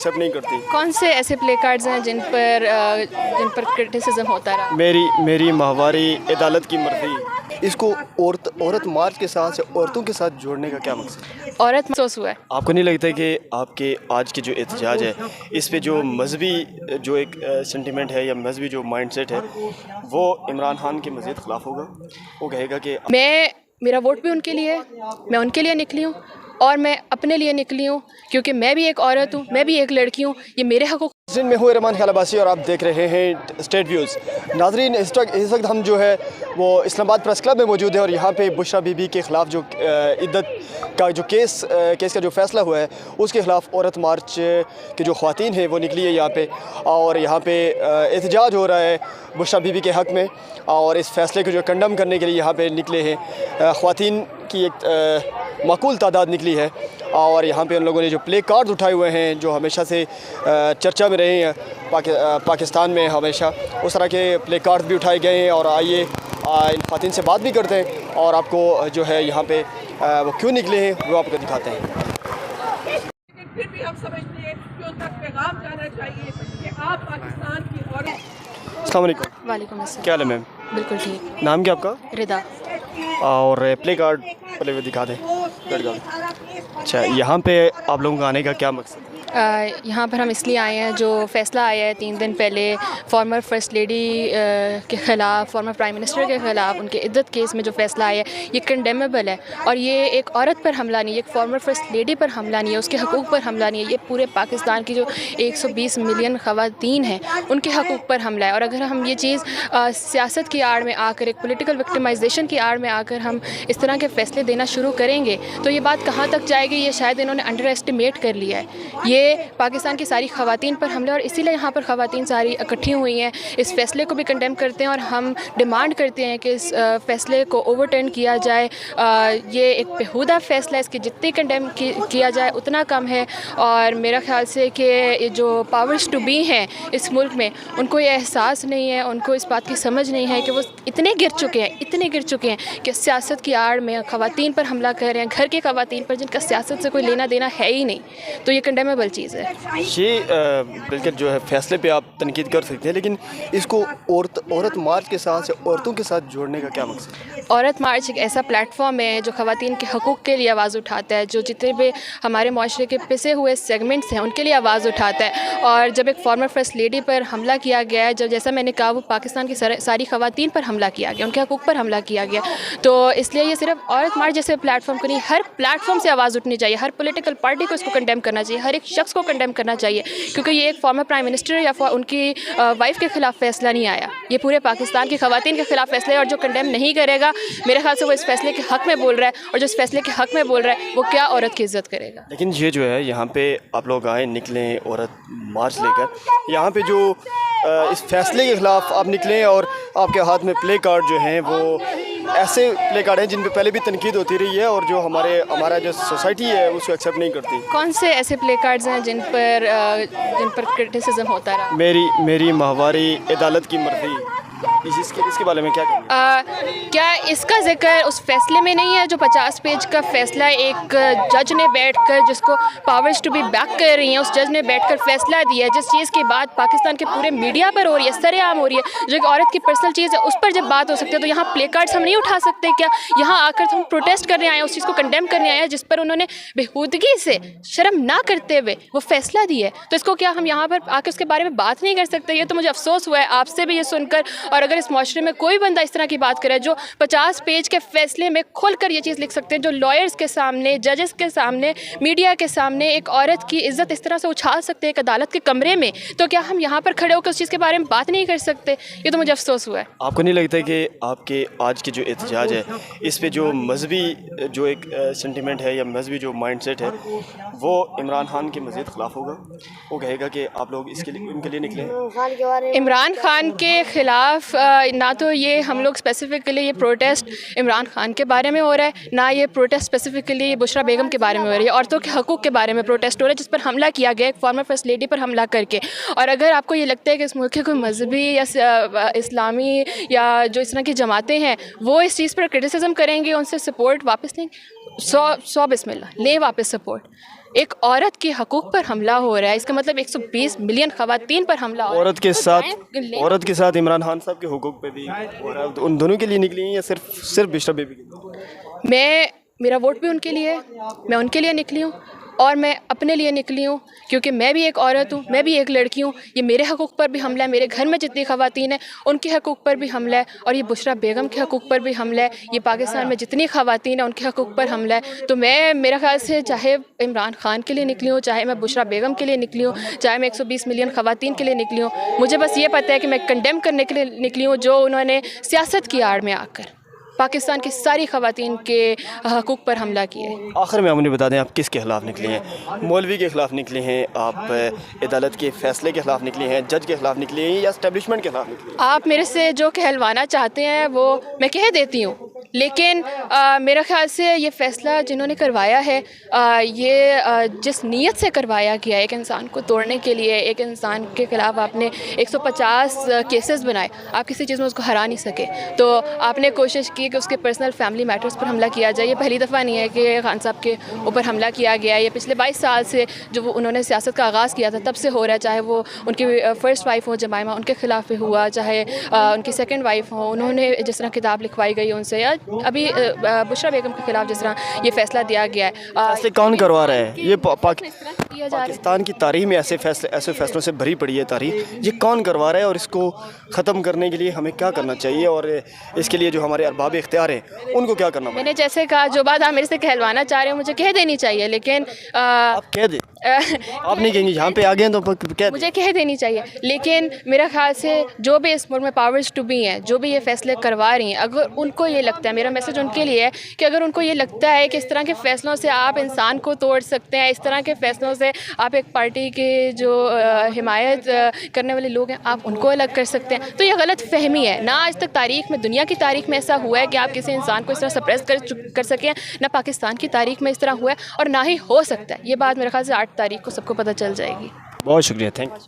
Accept नहीं करती। कौन से ऐसे प्ले कार्ड्स हैं जिन पर क्रिटिसिज्म होता रहा? मेरी माहवारी अदालत की मर्जी। इसको औरत मार्च के साथ से औरतों के साथ जोड़ने का क्या मकसद है? औरत महसूस हुआ है। आपको नहीं लगता कि आपके आज के जो एहतजाज है इस पे जो मजहबी जो एक सेंटिमेंट है या मजहबी जो माइंडसेट है वो इमरान खान के मज़ीद ख़िलाफ़ होगा? वो कहेगा कि मेरा वोट भी उनके लिए है, मैं उनके लिए निकली हूँ और मैं अपने लिए निकली हूँ क्योंकि मैं भी एक औरत हूँ, मैं भी एक लड़की हूँ। ये मेरे हक़ मैं हूँ रहमान ख्याल अब्बासी और आप देख रहे हैं स्टेट व्यूज़। नाजरीन, इस वक्त हम जो है वो इस्लामाबाद प्रेस क्लब में मौजूद है और यहाँ पे बुशरा बीबी के ख़िलाफ़ जो इद्दत का जो केस का जो फ़ैसला हुआ है उसके ख़िलाफ़ औरत मार्च की जो ख़वातीन हैं वो निकली है यहाँ पे और यहाँ पे एहतजाज हो रहा है बुशरा बीबी के हक़ में और इस फ़ैसले को जो कंडम करने के लिए यहाँ पे निकले हैं ख़वातीन की एक माकूल तादाद निकली है और यहाँ पे उन लोगों ने जो प्ले कार्ड्स उठाए हुए हैं जो हमेशा से चर्चा में रहे हैं पाकिस्तान में, हमेशा उस तरह के प्ले कार्ड्स भी उठाए गए हैं और आइए इन ख़वातीन से बात भी करते हैं और आपको जो है यहाँ पे वो क्यों निकले हैं वो आपको दिखाते हैं। फिर भी हम समझते हैं कि उन तक पैगाम जाना चाहिए कि आप पाकिस्तान की औरत। अस्सलाम वालेकुम। वालेकुम अस्सलाम। क्या हाल है मैम? बिल्कुल ठीक। नाम क्या आपका? रिदा। और प्ले कार्ड पहले वो दिखा दें। अच्छा, यहाँ पे आप लोगों का आने का क्या मकसद है? यहाँ पर हम इसलिए आए हैं, जो फ़ैसला आया है 3 दिन पहले फॉर्मर फर्स्ट लेडी के ख़िलाफ़, फॉर्मर प्राइम मिनिस्टर के ख़िलाफ़ उनके इद्दत केस में जो फ़ैसला आया है ये कंडेमेबल है और ये एक औरत पर हमला नहीं है, एक फॉर्मर फर्स्ट लेडी पर हमला नहीं है, उसके हकूक़ पर हमला नहीं है, ये पूरे पाकिस्तान की जो 120 मिलियन ख़वातीन हैं उनके हकूक़ पर हमला है। और अगर हम ये चीज़ सियासत की आड़ में आकर, एक पॉलिटिकल विक्टिमाइजेशन की आड़ में आकर हम इस तरह के फ़ैसले देना शुरू करेंगे तो ये बात कहाँ तक जाएगी, ये शायद इन्होंने अंडर एस्टिमेट कर लिया है। ये पाकिस्तान की सारी ख़वातीन पर हमले और इसीलिए यहाँ पर ख़वातीन सारी इकट्ठी हुई हैं, इस फ़ैसले को भी कंडेम करते हैं और हम डिमांड करते हैं कि इस फ़ैसले को ओवरटर्न किया जाए। ये एक बेहुदा फ़ैसला है, इसकी जितनी कंडेम किया जाए उतना कम है और मेरा ख़्याल से कि जो पावर्स टू बी हैं इस मुल्क में उनको ये एहसास नहीं है, उनको इस बात की समझ नहीं है कि वो इतने गिर चुके हैं कि सियासत की आड़ में ख़वातीन पर हमला कर रहे हैं, घर की ख़वातीन पर जिनका सियासत से कोई लेना देना है ही नहीं। तो ये कंडेमेबल चीज़ है। ये बिल्कुल जो है फ़ैसले पे आप तनकीद कर सकते हैं, लेकिन इसको औरत मार्च के साथ से औरतों के साथ जोड़ने का क्या मकसद है? औरत मार्च एक ऐसा प्लेटफॉर्म है जो ख़वातीन के हकूक़ के लिए आवाज़ उठाता है, जो जितने भी हमारे माशरे के पिसे हुए सेगमेंट्स हैं उनके लिए आवाज़ उठाता है। और जब एक फॉर्मर फर्स्ट लेडी पर हमला किया गया है, जैसा मैंने कहा वो पाकिस्तान की सारी ख़वातीन पर हमला किया गया, उनके हकूक़ पर हमला किया गया, तो इसलिए ये सिर्फ औरत मार्च जैसे प्लेटफॉर्म को नहीं, हर प्लेटफॉर्म से आवाज़ उठनी चाहिए, हर पॉलिटिकल पार्टी को इसको कंडेम करना चाहिए, हर एक शख्स को कंडेम करना चाहिए क्योंकि ये एक फॉर्मर प्राइम मिनिस्टर या उनकी वाइफ के ख़िलाफ़ फ़ैसला नहीं आया, ये पूरे पाकिस्तान की ख़वातीन के ख़िलाफ़ फ़ैसला है। और जो कंडेम नहीं करेगा मेरे ख्याल से वो इस फ़ैसले के हक़ में बोल रहा है और जो इस फ़ैसले के हक़ में बोल रहा है वो क्या औरत की इज़्ज़त करेगा। लेकिन ये जो है यहाँ पे आप लोग आए, निकलें औरत मार्च लेकर, यहाँ पे जो इस फैसले के ख़िलाफ़ आप निकलें और आपके हाथ में प्ले कार्ड जो हैं वो ऐसे प्ले कार्ड हैं जिन पे पहले भी तनकीद होती रही है और जो हमारा जो सोसाइटी है उसको एक्सेप्ट नहीं करती। कौन से ऐसे प्ले कार्ड्स हैं जिन पर क्रिटिसिज्म होता रहा? मेरी माहवारी अदालत की मर्जी। इसके बारे में क्या कहेंगे? क्या इसका जिक्र उस फैसले में नहीं है जो 50 पेज का फैसला एक जज ने बैठकर, जिसको पावर्स टू बी बैक कर रही हैं, उस जज ने बैठकर फैसला दिया है, जिस चीज़ की बात पाकिस्तान के पूरे मीडिया पर हो रही है, सरेआम हो रही है, जो एक औरत की पर्सनल चीज़ है उस पर जब बात हो सकती है तो यहाँ प्ले कार्ड्स हम नहीं उठा सकते क्या? यहाँ आकर तो हम प्रोटेस्ट करने आए हैं, उस चीज़ को कंडेम करने आए हैं जिस पर उन्होंने बेहूदगी से, शर्म ना करते हुए वो फैसला दिया है, तो इसको क्या हम यहाँ पर आकर उसके बारे में बात नहीं कर सकते? ये तो मुझे अफसोस हुआ है आपसे भी ये सुनकर। और अगर इस माशरे में कोई बंदा इस तरह की बात करे जो 50 पेज के फैसले में खुलकर ये चीज़ लिख सकते हैं, जो लॉयर्स के सामने, जजेस के सामने, मीडिया के सामने एक औरत की इज़्ज़त इस तरह से उछाल सकते हैं एक अदालत के कमरे में, तो क्या हम यहाँ पर खड़े होकर उस चीज़ के बारे में बात नहीं कर सकते? ये तो मुझे अफसोस हुआ है। आपको नहीं लगता कि आपके आज के जो एहतजाज है इस पे जो मजहबी जो एक सेंटिमेंट है या मजहबी जो माइंडसेट है वो इमरान खान के मज़ीद ख़िलाफ़ होगा? वो कहेगा कि आप लोग उनके लिए निकले। इमरान खान के ख़िलाफ़ ना तो ये हम लोग स्पेसिफ़िकली ये प्रोटेस्ट इमरान खान के बारे में हो रहा है, ना ये प्रोटेस्ट स्पेसिफ़िकली बुशरा बेगम के बारे में हो रही है, औरतों के हकूक़ के बारे में प्रोटेस्ट हो रहा है जिस पर हमला किया गया एक फॉर्मर फर्स्ट लेडी पर हमला करके। और अगर आपको ये लगता है कि इस मुल्क के कोई मजहबी या इस्लामी या जो इस तरह की जमातें हैं वो इस चीज़ पर क्रिटिसिज्म करेंगे, उनसे सपोर्ट वापस लेंगे, 100 बिस्मिल्लाह लें वापस सपोर्ट। ایک عورت کے حقوق پر حملہ ہو رہا ہے، اس کا مطلب 120 ملین خواتین پر حملہ ہو رہا ہے۔ عورت کے ساتھ عمران خان صاحب کے حقوق پہ بھی ہو رہا ہے، ان دونوں کے لیے نکلی ہیں یا صرف بشرا بیبی کے لیے؟ میرا ووٹ بھی ان کے لیے ہے، میں ان کے لیے نکلی ہوں اور میں اپنے لیے نکلی ہوں، کیونکہ میں بھی ایک عورت ہوں، میں بھی ایک لڑکی ہوں۔ یہ میرے حقوق پر بھی حملہ ہے، میرے گھر میں جتنی خواتین ہیں ان کے حقوق پر بھی حملہ ہے، اور یہ بشرا بیگم کے حقوق پر بھی حملہ ہے، یہ پاکستان میں جتنی خواتین ہیں ان کے حقوق پر حملہ ہے۔ تو میرا خیال سے چاہے عمران خان کے لیے نکلی ہوں، چاہے میں بشرا بیگم کے لیے نکلی ہوں، چاہے میں 120 ملین خواتین کے لیے نکلی ہوں، مجھے بس یہ پتہ ہے کہ میں کنڈیم کرنے کے لیے نکلی ہوں جو انہوں نے سیاست کی آڑ میں آ کر پاکستان کی ساری خواتین کے حقوق پر حملہ کیے۔ آخر میں مجھے بتا دیں آپ کس کے خلاف نکلی ہیں؟ مولوی کے خلاف نکلی ہیں آپ، عدالت کے فیصلے کے خلاف نکلی ہیں، جج کے خلاف نکلی ہیں، یا اسٹیبلشمنٹ کے خلاف نکلی ہیں؟ آپ میرے سے جو کہلوانا چاہتے ہیں وہ میں کہہ دیتی ہوں، لیکن میرا خیال سے یہ فیصلہ جنہوں نے کروایا ہے، یہ جس نیت سے کروایا گیا ہے، ایک انسان کو توڑنے کے لیے، ایک انسان کے خلاف آپ نے 150 کیسز بنائے، آپ کسی چیز میں اس کو ہرا نہیں سکے، تو آپ نے کوشش کی کہ اس کے پرسنل فیملی میٹرز پر حملہ کیا جائے۔ یہ پہلی دفعہ نہیں ہے کہ خان صاحب کے اوپر حملہ کیا گیا ہے، یہ پچھلے 22 سال سے جو انہوں نے سیاست کا آغاز کیا تھا تب سے ہو رہا ہے، چاہے وہ ان کی فرسٹ وائف ہوں جمائمہ، ان کے خلاف بھی ہوا، چاہے ان کی سیکنڈ وائف ہوں، انہوں نے جس طرح کتاب لکھوائی گئی ان سے، یا ابھی بشرا بیگم کے خلاف جس طرح یہ فیصلہ دیا گیا ہے۔ فیصلے کون کروا رہا ہے؟ یہ پاکستان کی تاریخ میں ایسے فیصلوں سے بھری پڑی ہے تاریخ، یہ کون کروا رہا ہے، اور اس کو ختم کرنے کے لیے ہمیں کیا کرنا چاہیے، اور اس کے لیے جو ہمارے ارباب اختیار ہیں ان کو کیا کرنا؟ میں نے جیسے کہا، جو بات آپ میرے سے کہلوانا چاہ رہے ہیں مجھے کہہ دینی چاہیے، لیکن آپ کہہ دیں، آپ نہیں کہیں گے، یہاں پہ آ گئے ہیں تو مجھے کہہ دینی چاہیے، لیکن میرا خیال سے جو بھی اس ملک میں پاورز ٹو بی ہیں، جو بھی یہ فیصلے کروا رہی ہیں، اگر ان کو یہ لگتا ہے، میرا میسج ان کے لیے ہے کہ اگر ان کو یہ لگتا ہے کہ اس طرح کے فیصلوں سے آپ انسان کو توڑ سکتے ہیں، اس طرح کے فیصلوں سے آپ ایک پارٹی کے جو حمایت کرنے والے لوگ ہیں آپ ان کو الگ کر سکتے ہیں، تو یہ غلط فہمی ہے۔ نہ آج تک تاریخ میں، دنیا کی تاریخ میں ایسا ہوا ہے کہ آپ کسی انسان کو اس طرح سپریس کر سکیں، نہ پاکستان کی تاریخ میں اس طرح ہوا ہے، اور نہ ہی ہو سکتا ہے۔ یہ بات میرے خیال سے 8 تاریخ کو سب کو پتہ چل جائے گی۔ بہت شکریہ، تھینک یو۔